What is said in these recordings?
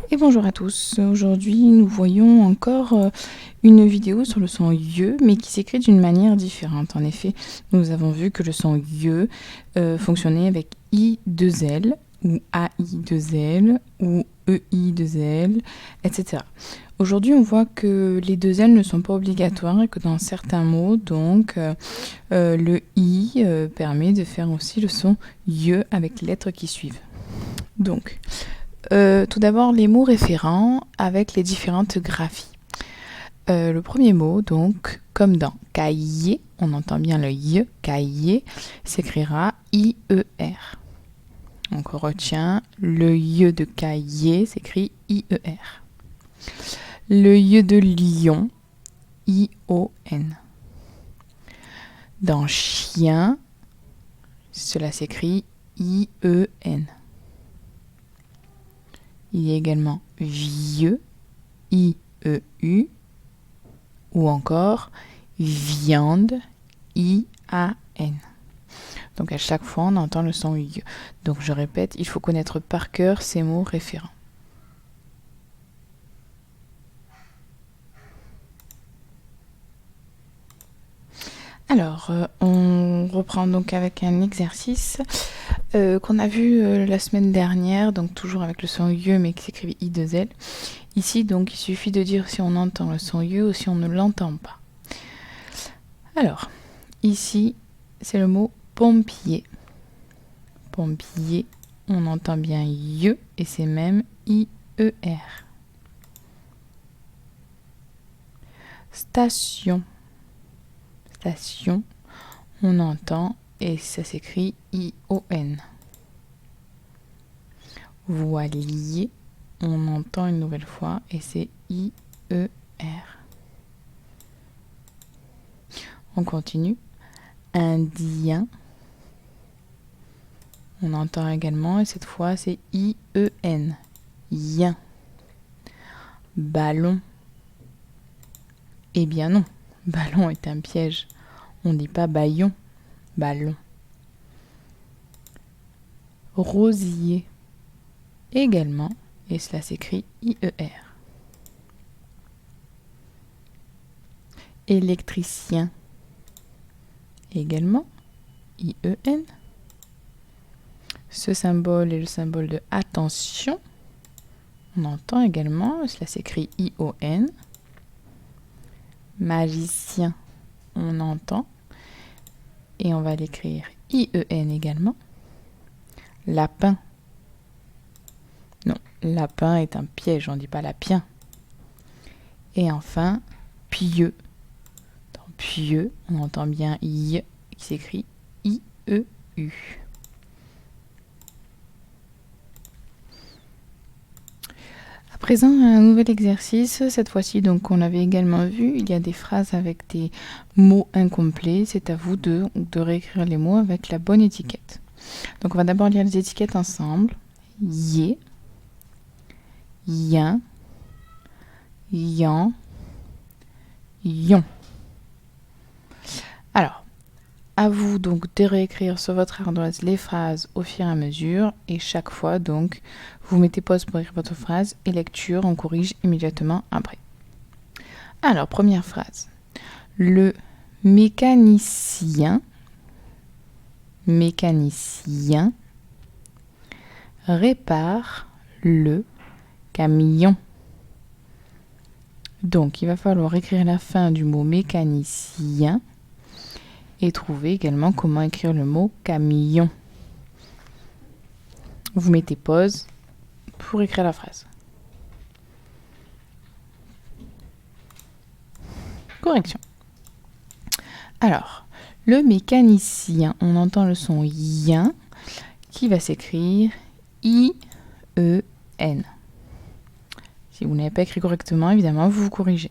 Et bonjour à tous. Aujourd'hui, nous voyons encore une vidéo sur le son YE, mais qui s'écrit d'une manière différente. En effet, nous avons vu que le son YE fonctionnait avec I2L, ou AI2L, ou EI2L, etc. Aujourd'hui, on voit que les deux L ne sont pas obligatoires et que dans certains mots, donc, le I permet de faire aussi le son YE avec les lettres qui suivent. Donc, tout d'abord, les mots référents avec les différentes graphies. Le premier mot, donc, comme dans cahier, on entend bien le Y, cahier, s'écrira I-E-R. Donc, on retient le Y de cahier s'écrit I-E-R. Le Y de lion, I-O-N. Dans chien, cela s'écrit I-E-N. Il y a également vieux, I-E-U, ou encore viande, I-A-N. Donc à chaque fois, on entend le son Y. Donc je répète, il faut connaître par cœur ces mots référents. Alors, on reprend donc avec un exercice qu'on a vu la semaine dernière, donc toujours avec le son YE mais qui s'écrit I2L. Ici, donc, il suffit de dire si on entend le son YE ou si on ne l'entend pas. Alors, ici, c'est le mot pompier. Pompier, on entend bien YE et c'est même I-E-R. Station. Station, on entend et ça s'écrit I-O-N. Voilier, on entend une nouvelle fois et c'est I-E-R. On continue. Indien, on entend également et cette fois c'est I-E-N. Yen. Ballon. Eh bien non, ballon est un piège. On ne dit pas baillon, ballon. Rosier également, et cela s'écrit I-E-R. Électricien également, I-E-N. Ce symbole est le symbole de attention. On entend également, cela s'écrit I-O-N. Magicien, on entend. Et on va l'écrire I-E-N également. Lapin. Non, lapin est un piège, on ne dit pas lapien. Et enfin, pieux. Dans pieux, on entend bien I qui s'écrit I-E-U. À présent, un nouvel exercice. Cette fois-ci, donc, on l'avait également vu, il y a des phrases avec des mots incomplets. C'est à vous de réécrire les mots avec la bonne étiquette. Donc, on va d'abord lire les étiquettes ensemble. Yé, yen, yan, yon. Alors, à vous donc de réécrire sur votre ardoise les phrases au fur et à mesure et chaque fois donc vous mettez pause pour écrire votre phrase et lecture, on corrige immédiatement après. Alors, première phrase. Le mécanicien répare le camion. Donc, il va falloir écrire la fin du mot mécanicien et trouver également comment écrire le mot camion. Vous mettez pause pour écrire la phrase. Correction. Alors, le mécanicien, on entend le son yen qui va s'écrire I-E-N. Si vous n'avez pas écrit correctement, évidemment, vous vous corrigez.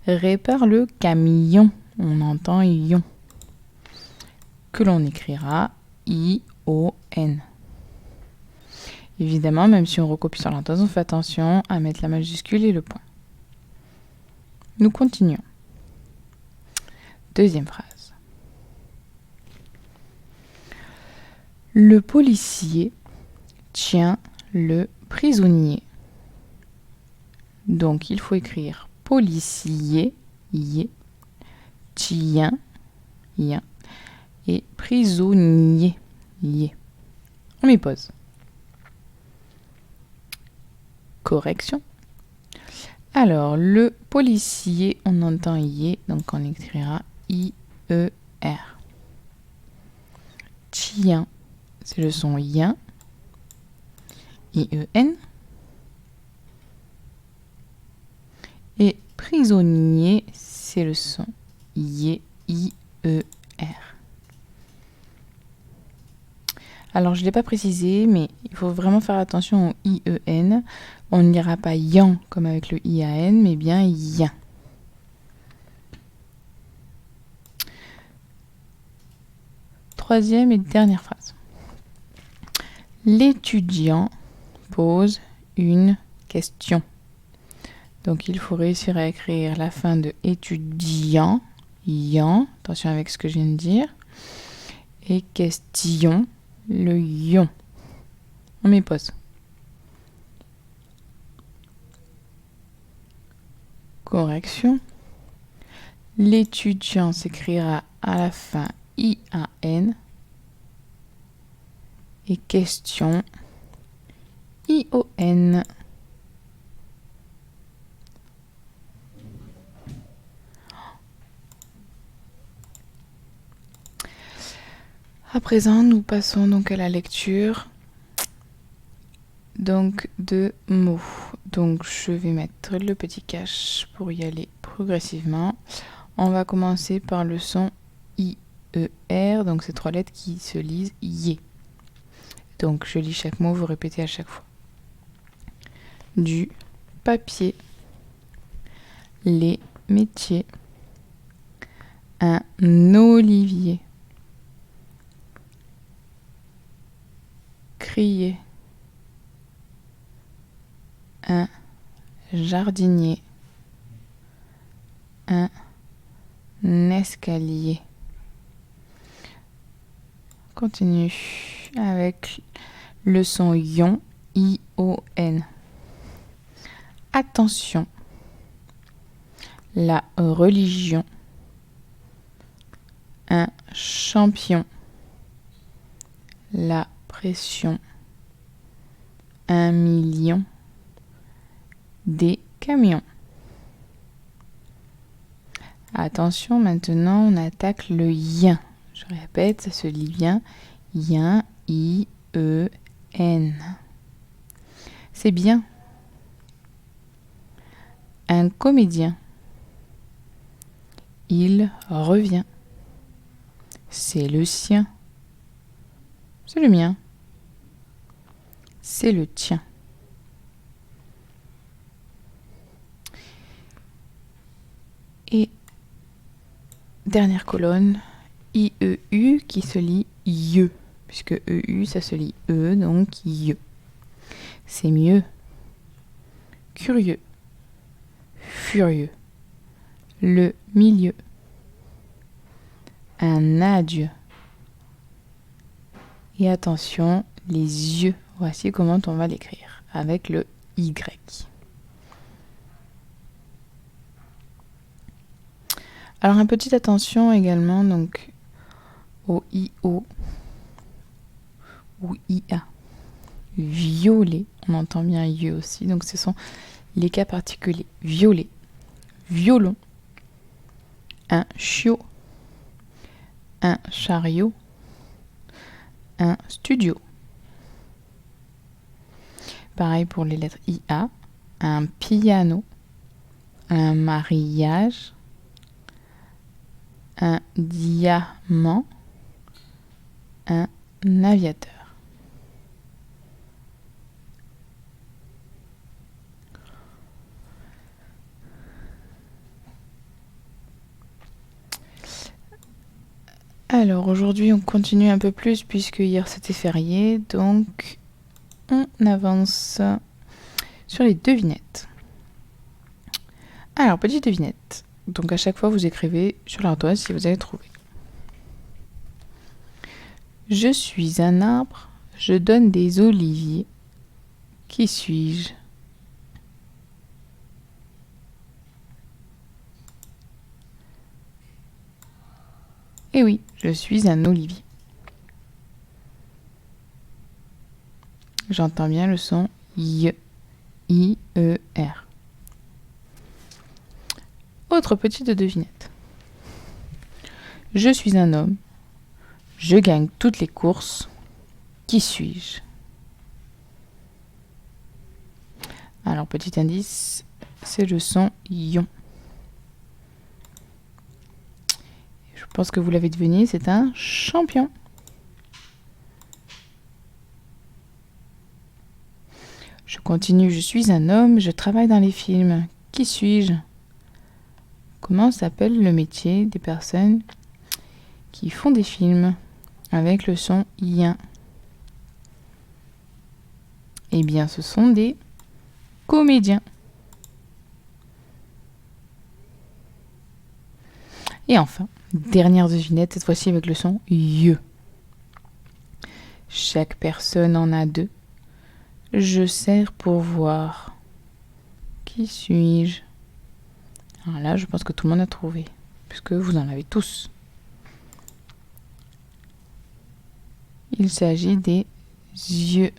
Répare le camion, on entend ion, que l'on écrira I-O-N. Évidemment, même si on recopie sur l'intonation, on fait attention à mettre la majuscule et le point. Nous continuons. Deuxième phrase. Le policier tient le prisonnier. Donc, il faut écrire policier, yé, chien, yin, et prisonnier, yé. On met pause. Correction. Alors, le policier, on entend yé, donc on écrira I-E-R. Chien, c'est le son yin, I-E-N. Et prisonnier, c'est le son yé, I-E-R. Alors, je ne l'ai pas précisé, mais il faut vraiment faire attention au I-E-N. On ne lira pas yan comme avec le I-A-N, mais bien yin. Troisième et dernière phrase. L'étudiant pose une question. Donc, il faut réussir à écrire la fin de étudiant, yan, attention avec ce que je viens de dire, et question, le yon. On met pause. Correction. L'étudiant s'écrira à la fin I-A-N et question I-O-N. À présent, nous passons donc à la lecture donc de mots. Donc, je vais mettre le petit cache pour y aller progressivement. On va commencer par le son I-E-R, donc ces trois lettres qui se lisent yé. Donc, je lis chaque mot, vous répétez à chaque fois. Du papier, les métiers, un olivier, crier, un jardinier, un escalier. Continue avec le son yon, I-O-N. Attention, la religion, un champion, la pression, 1 million, des camions. Attention, maintenant on attaque le yin. Je répète, ça se lit bien. Yin, I-E-N. C'est bien. Un comédien. Il revient. C'est le sien. C'est le mien. C'est le tien. Et dernière colonne, I-E-U qui se lit IE, puisque E-U ça se lit E, donc IE. C'est mieux. Curieux. Furieux. Le milieu. Un adieu. Et attention, les yeux. Voici comment on va l'écrire, avec le Y. Alors, une petite attention également donc au I-O ou I-A. Violet, on entend bien I aussi, donc ce sont les cas particuliers. Violet, violon, un chiot, un chariot, un studio. Pareil pour les lettres IA, un piano, un mariage, un diamant, un aviateur. Alors aujourd'hui on continue un peu plus puisque hier c'était férié, donc on avance sur les devinettes. Alors petite devinette, donc à chaque fois vous écrivez sur l'ardoise si vous avez trouvé. Je suis un arbre, je donne des oliviers. Qui suis-je? Et oui, je suis un olivier. J'entends bien le son Y, I-E-R. Autre petite devinette. Je suis un homme. Je gagne toutes les courses. Qui suis-je? Alors, petit indice, c'est le son ion. Je pense que vous l'avez deviné, c'est un champion. Je continue, je suis un homme, je travaille dans les films. Qui suis-je? Comment s'appelle le métier des personnes qui font des films avec le son ien? Eh bien, ce sont des comédiens. Et enfin, dernière devinette, cette fois-ci avec le son ye. Chaque personne en a deux. Je sers pour voir. Qui suis-je? Alors là, je pense que tout le monde a trouvé, puisque vous en avez tous. Il s'agit des yeux.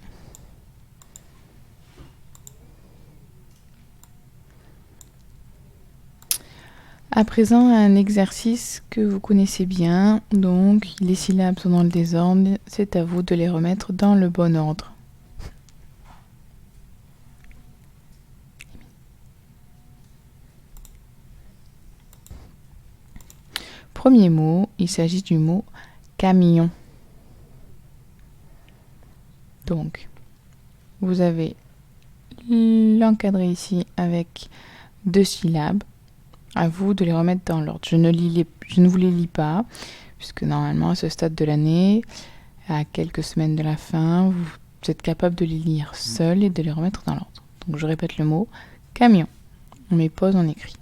À présent, un exercice que vous connaissez bien. Donc, les syllabes sont dans le désordre. C'est à vous de les remettre dans le bon ordre. Premier mot, il s'agit du mot camion. Donc, vous avez l'encadré ici avec 2 syllabes. À vous de les remettre dans l'ordre. Je ne vous les lis pas, puisque normalement, à ce stade de l'année, à quelques semaines de la fin, vous êtes capable de les lire seul et de les remettre dans l'ordre. Donc, je répète le mot camion. On met pause, on écrit.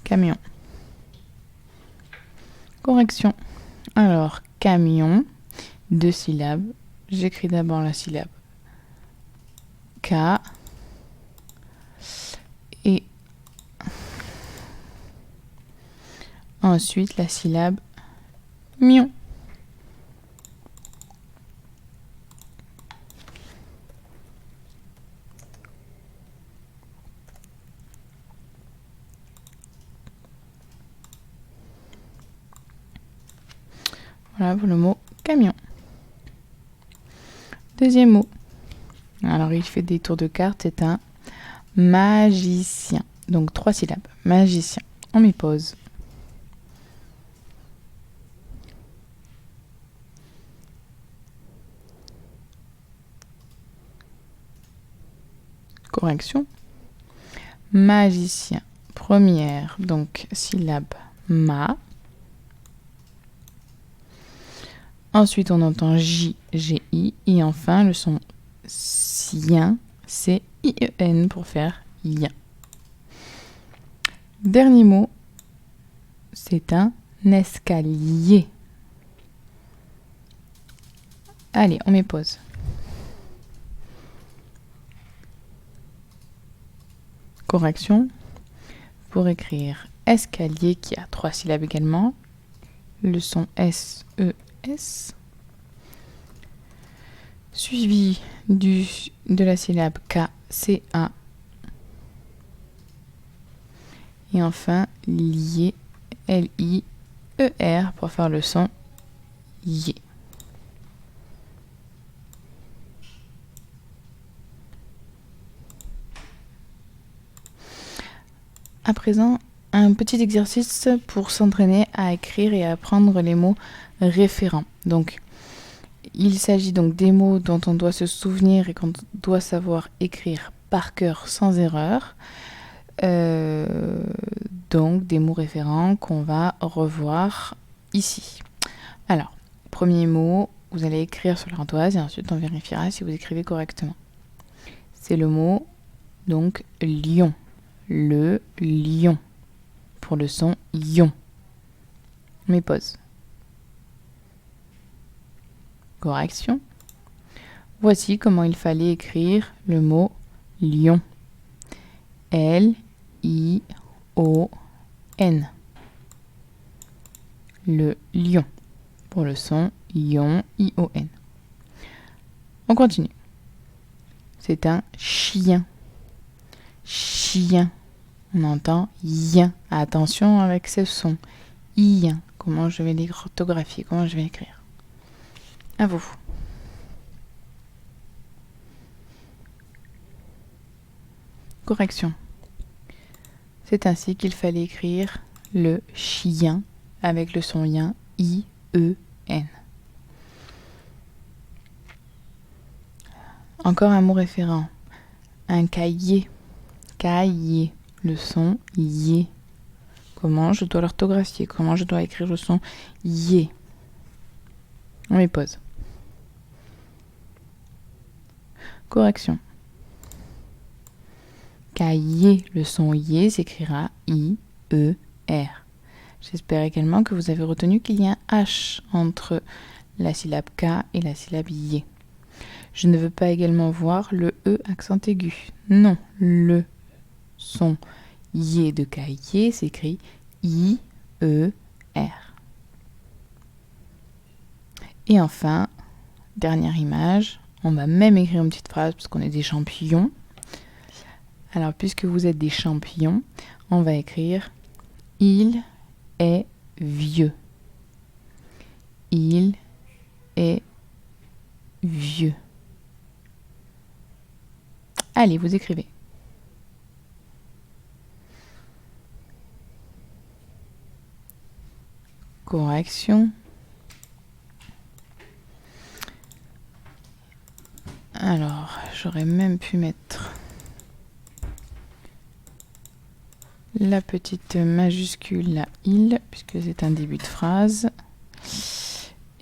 Camion. Correction. Alors, camion, 2 syllabes. J'écris d'abord la syllabe K et ensuite la syllabe mion. Voilà pour le mot camion. Deuxième mot. Alors il fait des tours de cartes, c'est un magicien. Donc 3 syllabes. Magicien. On met pause. Correction. Magicien. Première, donc syllabe ma. Ensuite, on entend J, G, I. Et enfin, le son sien, c'est I-E-N pour faire ien. Dernier mot, c'est un escalier. Allez, on met pause. Correction. Pour écrire escalier, qui a 3 syllabes également, le son S-E-S, suivi de la syllabe K-C-A, et enfin lié, L-I-E-R, pour faire le son yé. À présent, un petit exercice pour s'entraîner à écrire et à apprendre les mots référents. Donc, il s'agit donc des mots dont on doit se souvenir et qu'on doit savoir écrire par cœur sans erreur. Donc, des mots référents qu'on va revoir ici. Alors, premier mot, vous allez écrire sur l'ardoise et ensuite on vérifiera si vous écrivez correctement. C'est le mot, donc, lion. Le lion. Pour le son ion. Mais pause. Correction. Voici comment il fallait écrire le mot lion. L-I-O-N. le lion. Pour le son ion, I-O-N. On continue. C'est un chien. Chien. On entend yin. Attention avec ce son. Yin. Comment je vais l'orthographier? Comment je vais l'écrire? À vous. Correction. C'est ainsi qu'il fallait écrire le chien avec le son yin, I-E-N. Encore un mot référent. Un cahier. Cahier. Le son yé. Comment je dois l'orthographier? Comment je dois écrire le son yé? On les pose. Correction. Cahier, le son yé s'écrira I-E-R. J'espère également que vous avez retenu qu'il y a un H entre la syllabe K et la syllabe yé. Je ne veux pas également voir le E accent aigu. Non, le son yé de cahier s'écrit I-E-R. Et enfin, dernière image, on va même écrire une petite phrase parce qu'on est des champignons. Alors, puisque vous êtes des champignons, on va écrire « Il est vieux ». Il est vieux. Allez, vous écrivez. Correction. Alors, j'aurais même pu mettre la petite majuscule, la il, puisque c'est un début de phrase.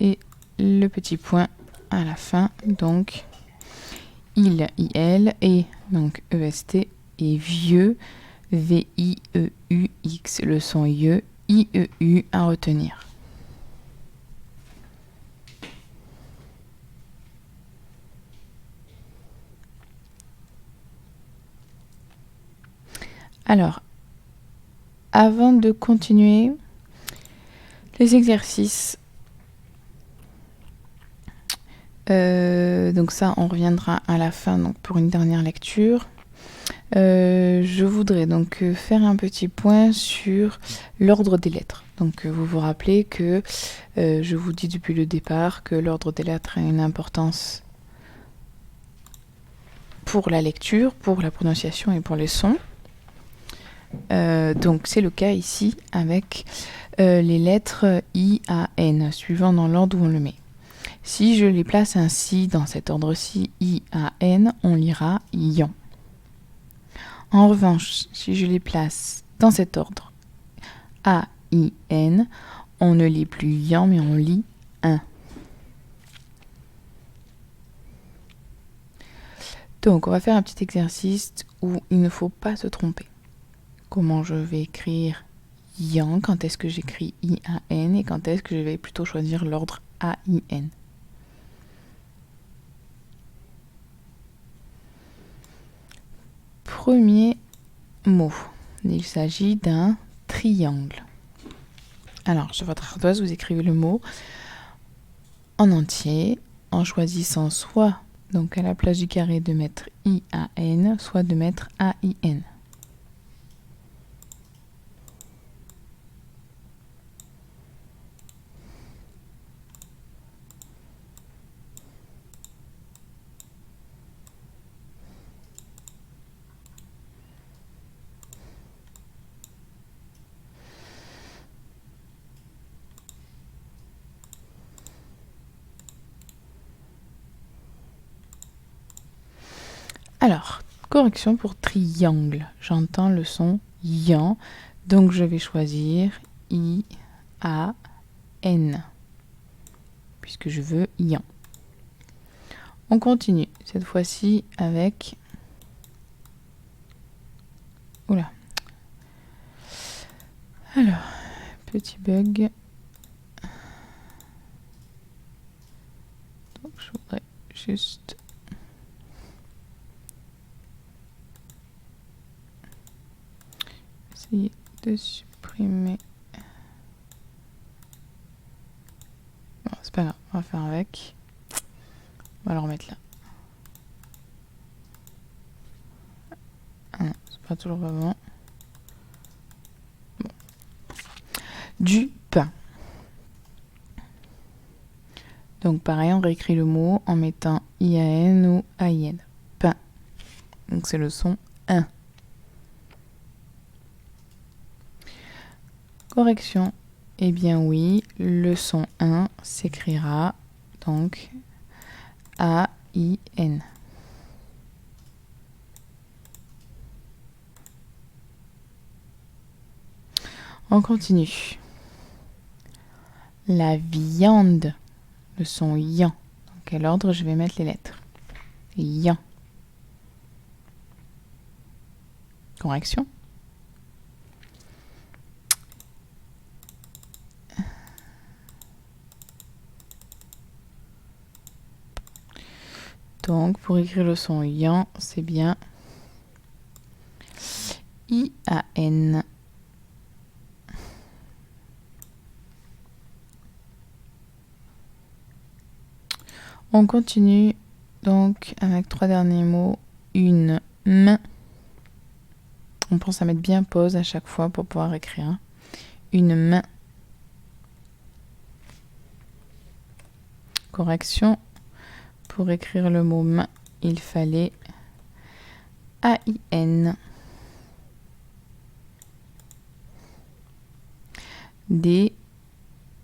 Et le petit point à la fin, donc il, IL, et donc EST, et vieux, V-I-E-U-X, le son IE, I-E-U à retenir. Alors, avant de continuer les exercices, donc ça, on reviendra à la fin donc pour une dernière lecture. Je voudrais donc faire un petit point sur l'ordre des lettres. Donc vous vous rappelez que je vous dis depuis le départ que l'ordre des lettres a une importance pour la lecture, pour la prononciation et pour les sons. Donc c'est le cas ici avec les lettres I, A, N, suivant dans l'ordre où on le met. Si je les place ainsi, dans cet ordre-ci, I, A, N, on lira Yan. En revanche, si je les place dans cet ordre, A, I, N, on ne lit plus Yan, mais on lit un. Donc, on va faire un petit exercice où il ne faut pas se tromper. Comment je vais écrire Yan, quand est-ce que j'écris I-A-N et quand est-ce que je vais plutôt choisir l'ordre A-I-N. Premier mot, il s'agit d'un triangle. Alors, sur votre ardoise, vous écrivez le mot en entier, en choisissant soit, donc à la place du carré, de mettre I-A-N, soit de mettre A-I-N. Alors, correction pour triangle. J'entends le son yan, donc je vais choisir I-A-N, puisque je veux yan. On continue, cette fois-ci avec... Oula. Alors, petit bug. Donc, je voudrais juste... essayer de supprimer va faire avec. On va le remettre là. Ah non, c'est pas toujours pas bon. Bon. Du pain. Donc pareil, on réécrit le mot en mettant IAN ou AIN. Pain. Donc c'est le son 1. Correction. Eh bien oui, le son 1 s'écrira donc AIN. On continue. La viande, le son yan. Dans quel ordre je vais mettre les lettres? Yan. Correction. Donc, pour écrire le son yan, c'est bien IAN. On continue donc avec 3 derniers mots. Une main. On pense à mettre bien pause à chaque fois pour pouvoir écrire. Une main. Correction. Pour écrire le mot main, il fallait AIN. Des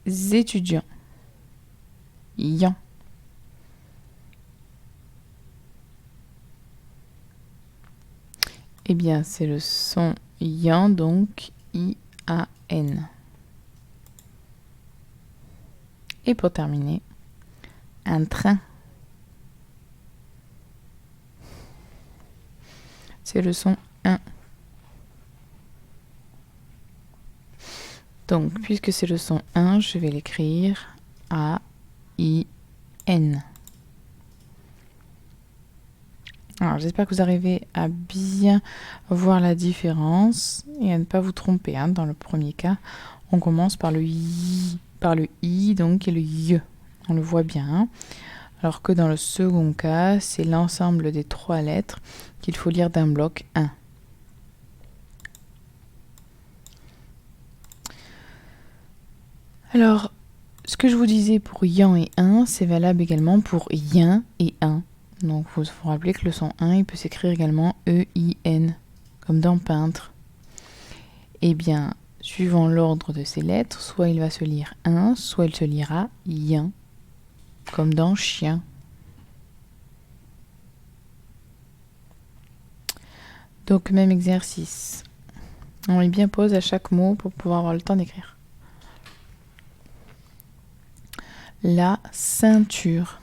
étudiants. Yan. Eh bien, c'est le son yan, donc IAN. Et pour terminer, un train. C'est le son 1. Donc, puisque c'est le son 1, je vais l'écrire AIN. Alors, j'espère que vous arrivez à bien voir la différence et à ne pas vous tromper. Dans le premier cas, on commence par le I, donc, et le Y. On le voit bien. Alors que dans le second cas, c'est l'ensemble des 3 lettres qu'il faut lire d'un bloc 1. Alors, ce que je vous disais pour yan et 1, c'est valable également pour yin et 1. Donc, il faut vous rappeler que le son 1, il peut s'écrire également EIN, comme dans peintre. Eh bien, suivant l'ordre de ces lettres, soit il va se lire 1, soit il se lira yin, comme dans chien. Donc, même exercice. On met bien pause à chaque mot pour pouvoir avoir le temps d'écrire. La ceinture.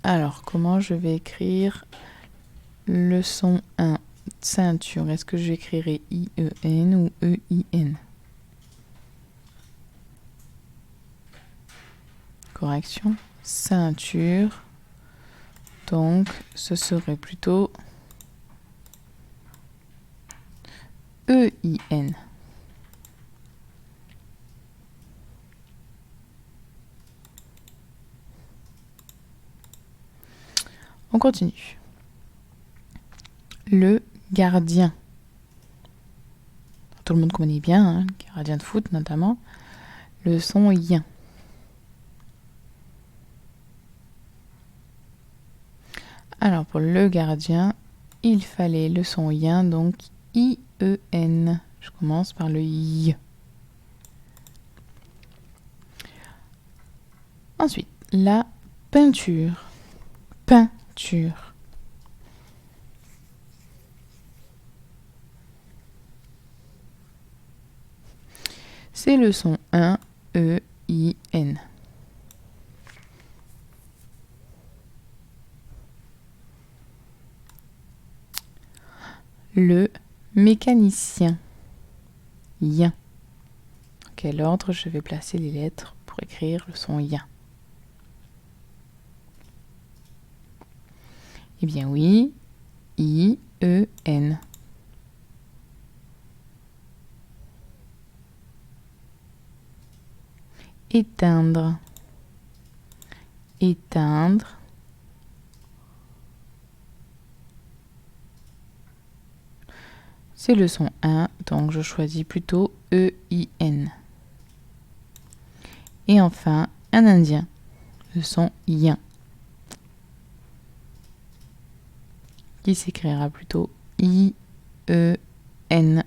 Alors, comment je vais écrire le son 1, ceinture? Est-ce que j'écrirai IEN ou EIN? Correction. Ceinture. Donc, ce serait plutôt EIN. On continue. Le gardien. Tout le monde connaît bien, gardien de foot notamment. Le son yin. Alors pour le gardien, il fallait le son yin, donc IEN. Je commence par le Y. Ensuite, la peinture. Peinture. C'est le son 1, EIN. Le mécanicien. Yin. Dans quel ordre je vais placer les lettres pour écrire le son yin? Eh bien oui, IEN. Éteindre. éteindre, c'est le son 1, donc je choisis plutôt E-I-N. Et enfin, un indien, le son yin, qui s'écrira plutôt I-E-N.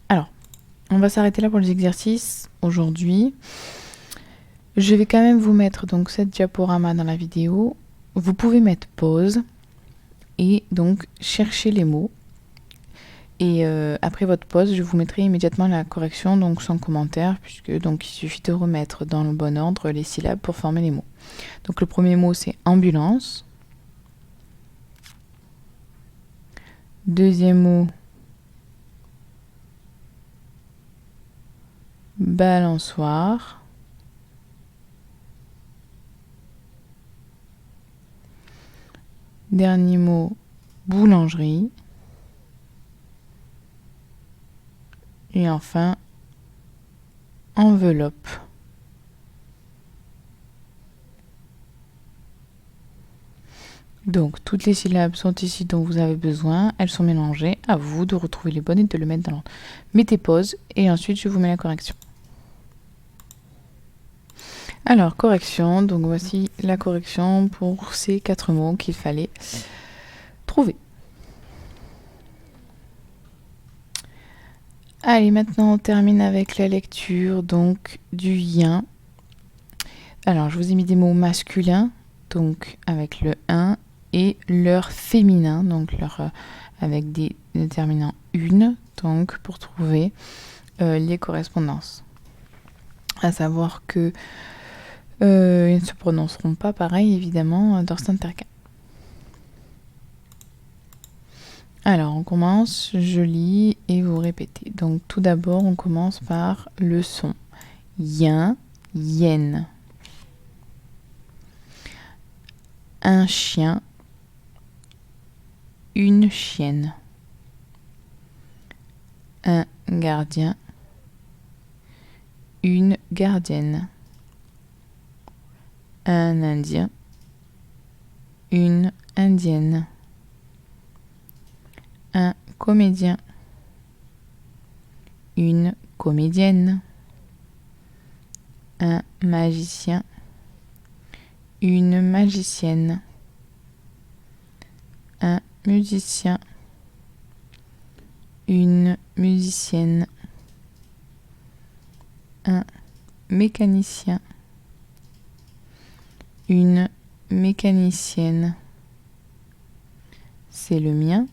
Alors, on va s'arrêter là pour les exercices aujourd'hui. Je vais quand même vous mettre donc cette diaporama dans la vidéo. Vous pouvez mettre pause et donc chercher les mots. Et après votre pause, je vous mettrai immédiatement la correction, donc sans commentaire, puisque donc il suffit de remettre dans le bon ordre les syllabes pour former les mots. Donc le premier mot c'est ambulance. Deuxième mot, balançoire. Dernier mot, boulangerie. Et enfin, enveloppe. Donc, toutes les syllabes sont ici dont vous avez besoin. Elles sont mélangées. À vous de retrouver les bonnes et de le mettre dans l'ordre. Mettez pause et ensuite je vous mets la correction. Alors, correction. Donc, voici la correction pour ces 4 mots qu'il fallait trouver. Allez, maintenant on termine avec la lecture donc du yin. Alors, je vous ai mis des mots masculins, donc avec le 1, et leur féminin, donc leur avec des déterminants une, donc pour trouver les correspondances. À savoir que ils ne se prononceront pas pareil, évidemment, d'Orstenterka. Alors, on commence, je lis et vous répétez. Donc, tout d'abord, on commence par le son. Yin, yen. Un chien, une chienne. Un gardien, une gardienne. Un indien, une indienne. Un comédien, une comédienne. Un magicien, une magicienne. Un musicien, une musicienne. Un mécanicien, une mécanicienne. C'est le mien,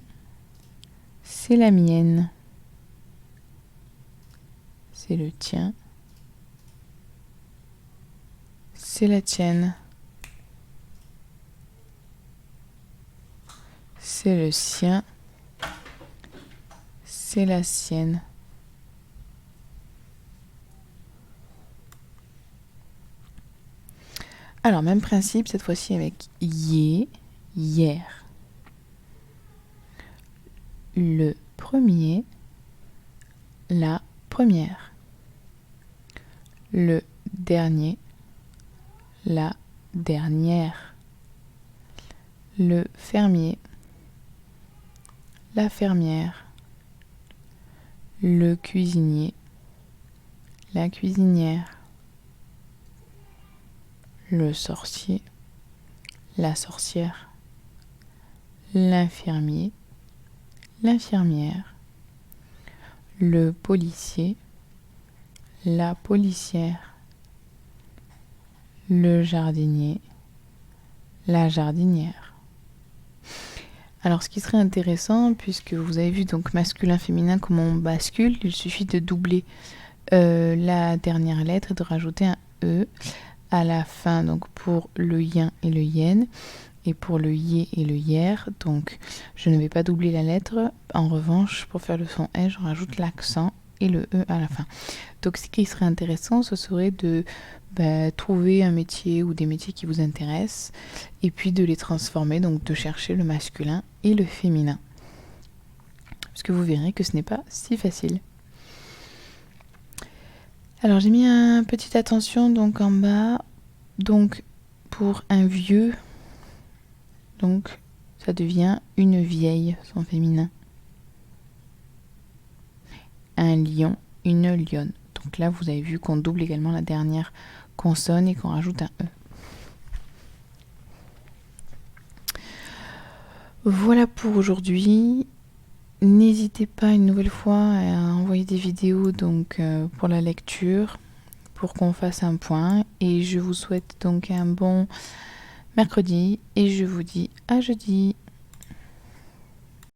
c'est la mienne. C'est le tien, c'est la tienne. C'est le sien, c'est la sienne. Alors, même principe, cette fois-ci avec yé, hier. Le premier, la première. Le dernier, la dernière. Le fermier, la fermière. Le cuisinier, la cuisinière. Le sorcier, la sorcière. L'infirmier, l'infirmière. Le policier, la policière. Le jardinier, la jardinière. Alors, ce qui serait intéressant, puisque vous avez vu donc masculin, féminin, comment on bascule, il suffit de doubler la dernière lettre et de rajouter un E à la fin, donc pour le yin et le yen, et pour le yé et le hier. Donc, je ne vais pas doubler la lettre. En revanche, pour faire le son S, je rajoute l'accent et le E à la fin. Donc, ce qui serait intéressant, ce serait de trouver un métier ou des métiers qui vous intéressent et puis de les transformer, donc de chercher le masculin et le féminin. Parce que vous verrez que ce n'est pas si facile. Alors j'ai mis un petite attention donc en bas, donc pour un vieux, donc ça devient une vieille, son féminin. Un lion, une lionne. Donc là vous avez vu qu'on double également la dernière consonne et qu'on rajoute un E. Voilà pour aujourd'hui. N'hésitez pas une nouvelle fois à envoyer des vidéos donc pour la lecture, pour qu'on fasse un point. Et je vous souhaite donc un bon mercredi et je vous dis à jeudi.